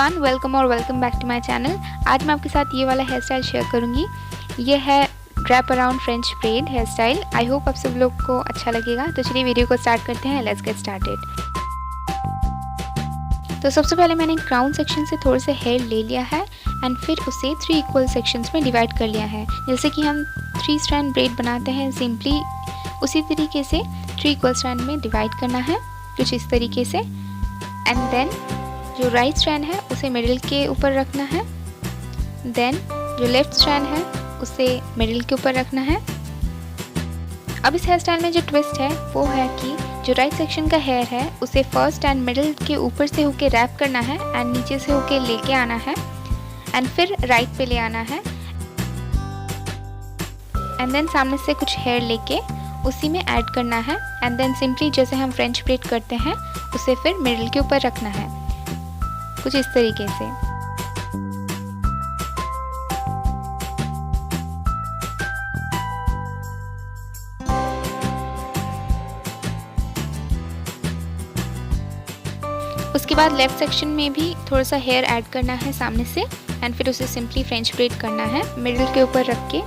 Everyone, welcome back to my channel. आज मैं आपके साथ ये वाला हेयर स्टाइल शेयर करूँगी। ये है drape around French bread hair style. I hope आप सब लोग को अच्छा लगेगा। तो चलिए वीडियो को स्टार्ट करते हैं। Let's get started. तो सबसे पहले मैंने क्राउन सेक्शन से थोड़े से हेयर ले लिया है एंड फिर उसे 3 इक्वल सेक्शंस में डिवाइड कर लिया है। जैसे कि हम 3 स्ट्रैंड ब्रेड बनाते हैं, सिंपली उसी तरीके से 3 इक्वल स्ट्रैंड में डिवाइड करना है, कुछ इस तरीके से। एंड देन जो राइट स्ट्रैंड है उसे मिडिल के ऊपर रखना है। देन जो लेफ्ट स्ट्रैंड है उसे मिडिल के ऊपर रखना है। अब इस हेयर स्टाइल में जो ट्विस्ट है वो है कि जो राइट सेक्शन का हेयर है उसे फर्स्ट एंड मिडिल के ऊपर से होके रैप करना है एंड नीचे से होके लेके आना है एंड फिर राइट पे ले आना है। एंड देन सामने से कुछ हेयर लेके उसी में ऐड करना है एंड देन सिंपली जैसे हम फ्रेंच ब्रेड करते हैं उसे फिर मिडिल के ऊपर रखना है, कुछ इस तरीके से। उसके बाद लेफ्ट सेक्शन में भी थोड़ा सा हेयर ऐड करना है सामने से एंड फिर उसे सिंपली फ्रेंच ब्रेड करना है मिडिल के ऊपर रख के।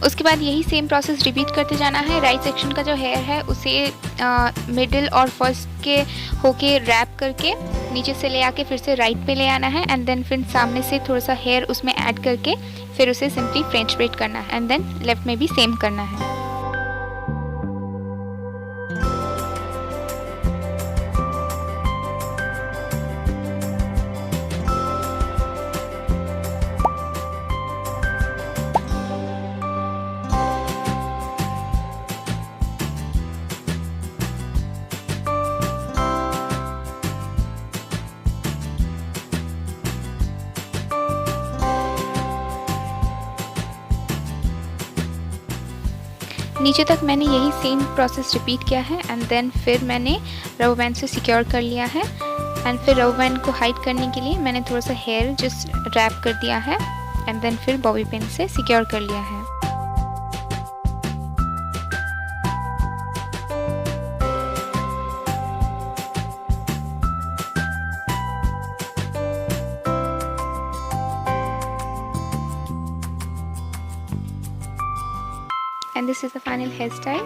उसके बाद यही सेम प्रोसेस रिपीट करते जाना है। राइट सेक्शन का जो हेयर है उसे मिडिल और फर्स्ट के होके रैप करके नीचे से ले आके फिर से राइट पे ले आना है एंड देन फिर सामने से थोड़ा सा हेयर उसमें ऐड करके फिर उसे सिंपली फ्रेंच ब्रेड करना है एंड देन लेफ्ट में भी सेम करना है। नीचे तक मैंने यही सेम प्रोसेस रिपीट किया है एंड देन फिर मैंने रबर बैंड से सिक्योर कर लिया है एंड फिर रबर बैंड को हाइड करने के लिए मैंने थोड़ा सा हेयर जस्ट रैप कर दिया है एंड देन फिर बॉबी पिन से सिक्योर कर लिया है। And this is the final hairstyle.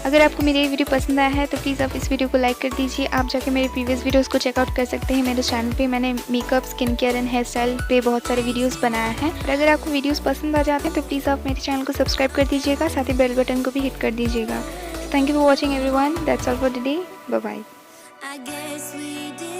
अगर आपको मेरी वीडियो पसंद आया है तो प्लीज़ आप इस वीडियो को लाइक कर दीजिए। आप जाके मेरे प्रीवियस वीडियोस को चेकआउट कर सकते हैं। मेरे चैनल पे मैंने makeup, skin care and hair style पे बहुत सारे वीडियोस बनाया है। और अगर आपको वीडियोस पसंद आ जाते हैं तो प्लीज़ आप मेरे चैनल को सब्सक्राइब कर दीजिएगा, साथ ही बेल बटन को भी हिट कर दीजिएगा। Thank you for watching everyone. That's all for today. Bye bye. I guess we did.